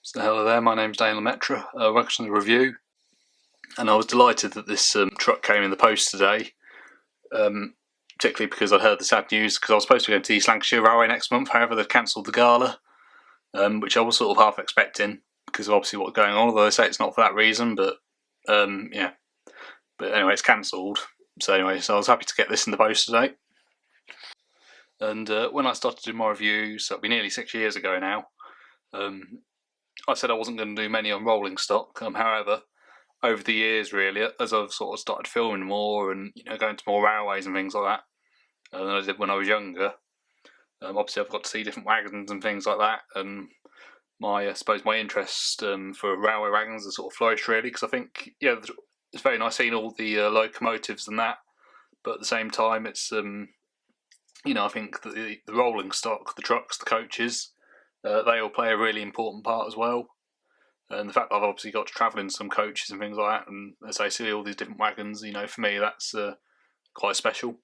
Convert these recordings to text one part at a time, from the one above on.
So hello there, my name's Dane Lemaitre, welcome to the review, and I was delighted that this truck came in the post today, particularly because I'd heard the sad news, because I was supposed to go to East Lancashire Railway next month. However, they've cancelled the gala, which I was sort of half expecting, because of obviously what's going on, although they say it's not for that reason, but yeah. But anyway, it's cancelled, so I was happy to get this in the post today. And when I started to do my reviews, so it'll be nearly 6 years ago now, I said I wasn't going to do many on rolling stock. However, over the years, really, as I've sort of started filming more and going to more railways and things like that, than I did when I was younger, obviously I've got to see different wagons and things like that, and I suppose my interest for railway wagons has sort of flourished really, because I think it's very nice seeing all the locomotives and that, but at the same time it's I think that the rolling stock, the trucks, the coaches, they all play a really important part as well. And the fact that I've obviously got to travel in some coaches and things like that, and as I see all these different wagons, for me that's quite special.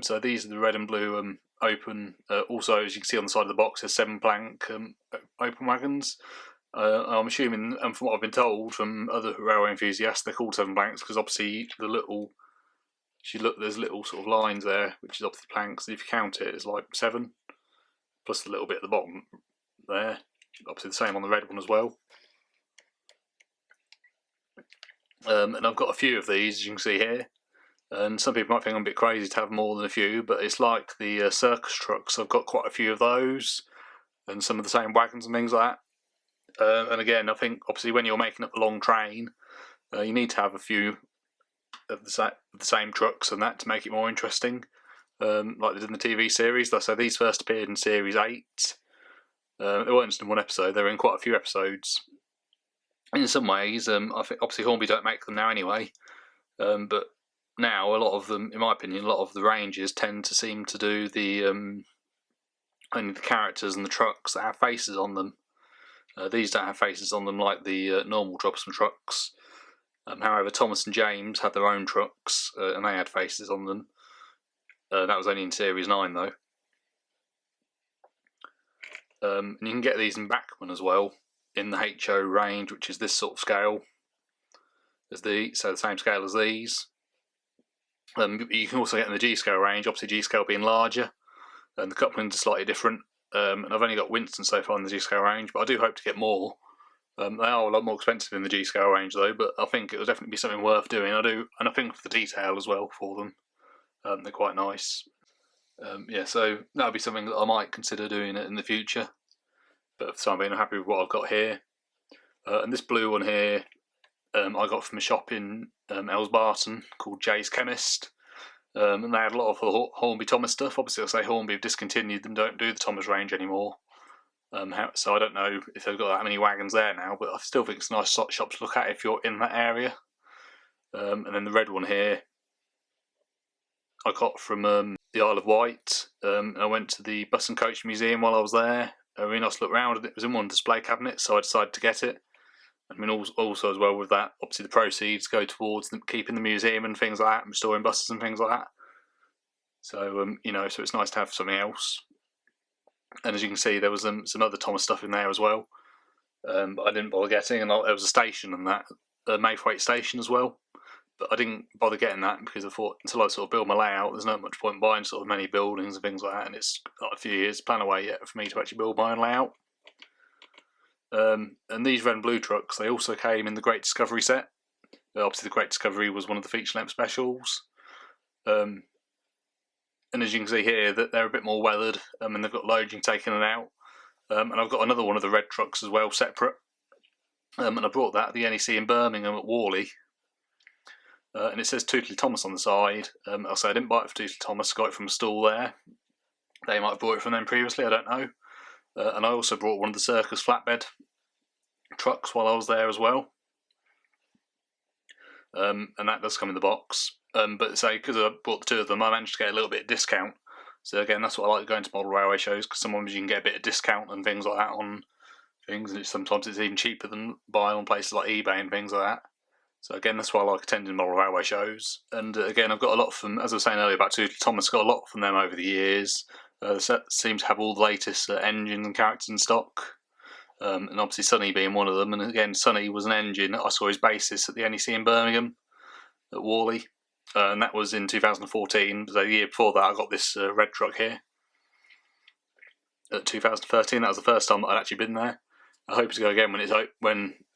So these are the red and blue open. Also, as you can see on the side of the box, there's 7-plank open wagons. I'm assuming, and from what I've been told from other railway enthusiasts, they're called 7-planks because obviously there's little sort of lines there, which is obviously planks. If you count it, it's like 7, plus the little bit at the bottom there. Obviously the same on the red one as well. And I've got a few of these, as you can see here. And some people might think I'm a bit crazy to have more than a few, but it's like the circus trucks. I've got quite a few of those, and some of the same wagons and things like that. And again, I think obviously when you're making up a long train, you need to have a few of the same trucks and that to make it more interesting. Like they did in the TV series. So these first appeared in Series 8. They weren't just in one episode, they were in quite a few episodes. In some ways, I think obviously Hornby don't make them now anyway, but now a lot of them, in my opinion, a lot of the ranges tend to seem to do the only the characters and the trucks that have faces on them. These don't have faces on them like the normal Jobson trucks. However, Thomas and James had their own trucks, and they had faces on them. That was only in Series 9 though. And you can get these in Bachmann as well, in the HO range, which is this sort of scale, so the same scale as these. You can also get in the G scale range, obviously G scale being larger, and the couplings are slightly different. And I've only got Winston so far in the G scale range, but I do hope to get more. They are a lot more expensive in the G scale range though, but I think it will definitely be something worth doing. And I think for the detail as well for them, they're quite nice. So that'll be something that I might consider doing in the future. But for the time being, I'm happy with what I've got here. And this blue one here, I got from a shop in Elsbarton called Jay's Chemist. And they had a lot of Hornby Thomas stuff. Obviously, I say Hornby have discontinued them, don't do the Thomas range anymore. So I don't know if they've got that many wagons there now, but I still think it's a nice shop to look at if you're in that area. And then the red one here, I got from the Isle of Wight. I went to the Bus and Coach Museum while I was there. Really nice to look around, and it was in one display cabinet, so I decided to get it. I mean, also as well with that, obviously the proceeds go towards keeping the museum and things like that, and restoring buses and things like that. So so it's nice to have something else. And as you can see, there was some other Thomas stuff in there as well, but I didn't bother getting. And there was a station and that, a Maythwaite station as well, but I didn't bother getting that because I thought until I sort of build my layout, there's not much point buying sort of many buildings and things like that, and it's not a few years plan away yet for me to actually build my own layout. And these red and blue trucks, they also came in the Great Discovery set. Obviously the Great Discovery was one of the feature-length specials. And as you can see here, that they're a bit more weathered, and they've got loading taken and out. And I've got another one of the red trucks as well, separate. And I brought that at the NEC in Birmingham at Worley. And it says Tootley Thomas on the side. I'll say I didn't buy it for Tootley Thomas, got it from a stall there. They might have bought it from them previously, I don't know. And I also brought one of the Circus flatbed trucks while I was there as well. And that does come in the box. But say, because I bought the two of them, I managed to get a little bit of discount. So again, that's what I like going to model railway shows, because sometimes you can get a bit of discount and things like that on things, and sometimes it's even cheaper than buying on places like eBay and things like that. So again, that's why I like attending model railway shows. And again, I've got a lot from, as I was saying earlier about Tootley Thomas, got a lot from them over the years. Seem to have all the latest engines and characters in stock. and obviously Sonny being one of them. And again, Sonny was an engine. I saw his basis at the NEC in Birmingham at Worley, and that was in 2014. So the year before that, I got this red truck here. At 2013, that was the first time I'd actually been there. I hope to go again when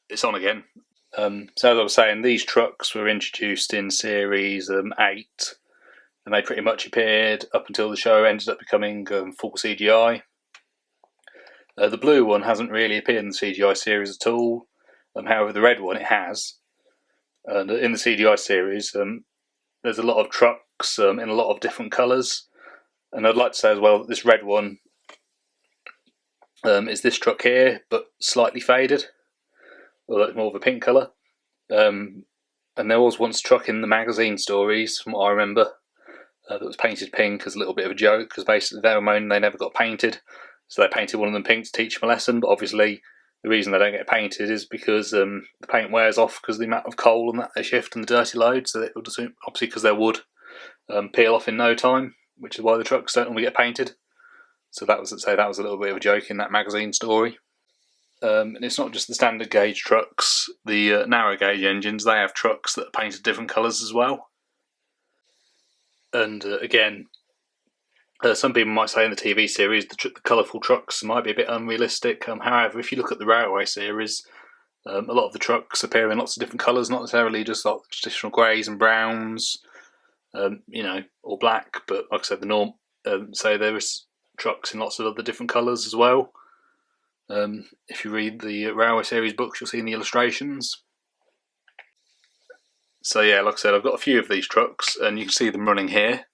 it's on again. So as I was saying, these trucks were introduced in Series 8, and they pretty much appeared up until the show ended up becoming full CGI. The blue one hasn't really appeared in the CGI series at all. However, the red one, it has. And in the CGI series, there's a lot of trucks in a lot of different colours. And I'd like to say as well that this red one is this truck here, but slightly faded. Although it's more of a pink colour. And there was once a truck in the magazine stories, from what I remember, that was painted pink as a little bit of a joke, because basically they were moaning they never got painted. So they painted one of them pink to teach them a lesson, but obviously the reason they don't get painted is because the paint wears off because of the amount of coal and that they shift and the dirty load, so it just, obviously because their wood peel off in no time, which is why the trucks don't normally get painted. So that was a little bit of a joke in that magazine story. And it's not just the standard gauge trucks, the narrow gauge engines, they have trucks that are painted different colours as well. And again, some people might say in the TV series the colourful trucks might be a bit unrealistic. However, if you look at the railway series, a lot of the trucks appear in lots of different colours, not necessarily just like traditional greys and browns, or black. But like I said, the norm say there is trucks in lots of other different colours as well. If you read the railway series books, you'll see in the illustrations. So yeah, like I said, I've got a few of these trucks, and you can see them running here.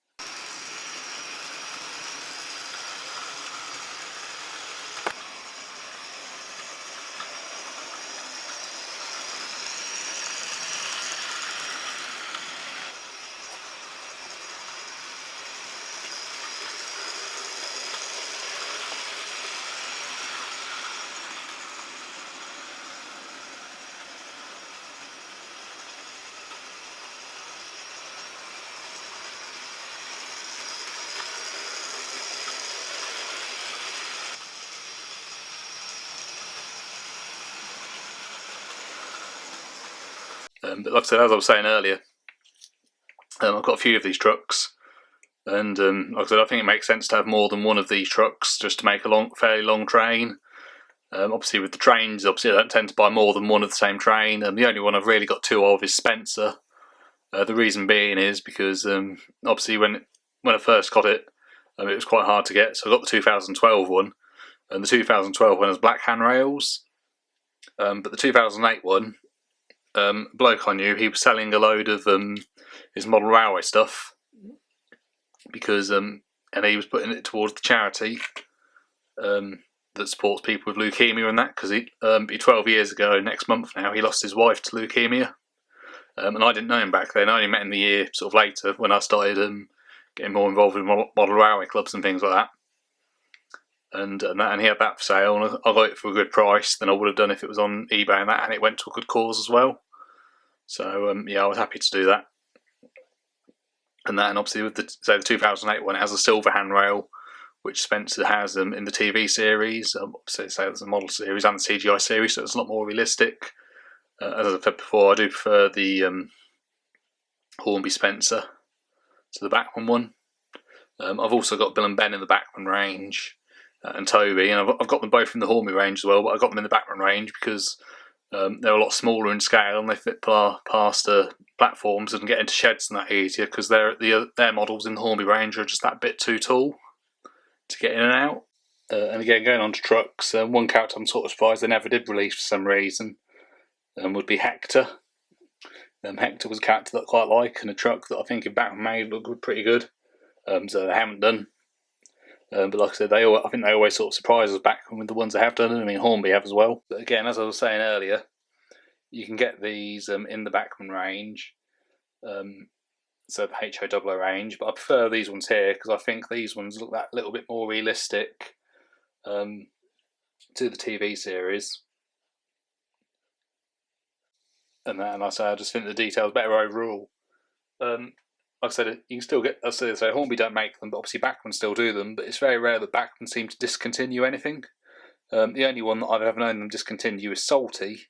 But like I said, as I was saying earlier, I've got a few of these trucks, and like I said, I think it makes sense to have more than one of these trucks just to make a fairly long train. Obviously, with the trains, I don't tend to buy more than one of the same train, and the only one I've really got two of is Spencer. The reason being is because obviously when I first got it, it was quite hard to get, so I got the 2012 one, and the 2012 one has black handrails, but the 2008 one, a bloke I knew, he was selling a load of his model railway stuff because and he was putting it towards the charity that supports people with leukemia and that, because he 12 years ago next month now he lost his wife to leukemia, and I didn't know him back then. I only met him the year sort of later when I started getting more involved with model railway clubs and things like that. And he had that for sale, and I got it for a good price than I would have done if it was on eBay and that, and it went to a good cause as well. So I was happy to do that. And obviously with the 2008 one, it has a silver handrail, which Spencer has in the TV series. Obviously, say it's a model series and the CGI series, so it's a lot more realistic. As I said before, I do prefer the Hornby Spencer to the Bachmann one. I've also got Bill and Ben in the Bachmann range, and Toby, and I've got them both in the Hornby range as well, but I got them in the Bachmann range because they're a lot smaller in scale and they fit past platforms and get into sheds and that easier, because their models in the Hornby range are just that bit too tall to get in and out. And again, going on to trucks, one character I'm sort of surprised they never did release for some reason would be Hector. Hector was a character that I quite like, and a truck that I think if Bachmann made looked pretty good, so they haven't done. But like I said, I think they always sort of surprise us back with the ones they have done. I mean, Hornby have as well. But again, as I was saying earlier, you can get these in the Bachmann range, so the HO00 range. But I prefer these ones here because I think these ones look that little bit more realistic to the TV series. And I say I just think the details better overall. Like I said, you can still get. So Hornby don't make them, but obviously Bachmann still do them. But it's very rare that Bachmann seem to discontinue anything. The only one that I've ever known them discontinue is Salty,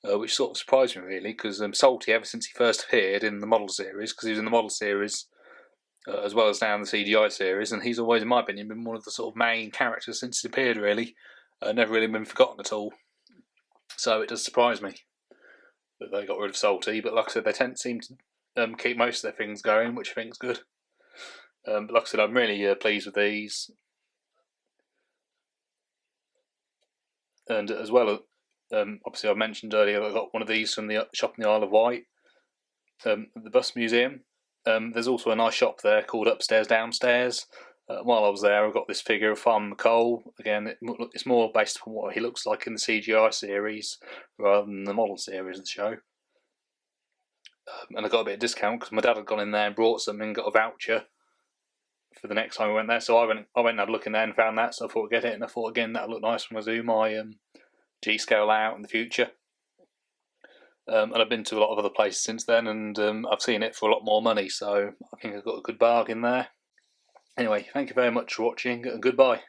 which sort of surprised me really, because Salty, ever since he first appeared in the model series, because he was in the model series as well as now in the CGI series, and he's always, in my opinion, been one of the sort of main characters since he appeared really. Never really been forgotten at all. So it does surprise me that they got rid of Salty, but like I said, they seem to keep most of their things going, which I think is good. But like I said, I'm really pleased with these. And as well, obviously I mentioned earlier I got one of these from the shop in the Isle of Wight, the Bus Museum. There's also a nice shop there called Upstairs Downstairs. While I was there, I got this figure of Farmer McColl. Again, it's more based on what he looks like in the CGI series rather than the model series of the show. And I got a bit of discount because my dad had gone in there and brought something and got a voucher for the next time we went there. So I went and had a look in there and found that, so I thought I'd get it. And I thought, again, that'll look nice when I do my G-scale layout in the future. And I've been to a lot of other places since then, and I've seen it for a lot more money, so I think I've got a good bargain there. Anyway, thank you very much for watching, and goodbye.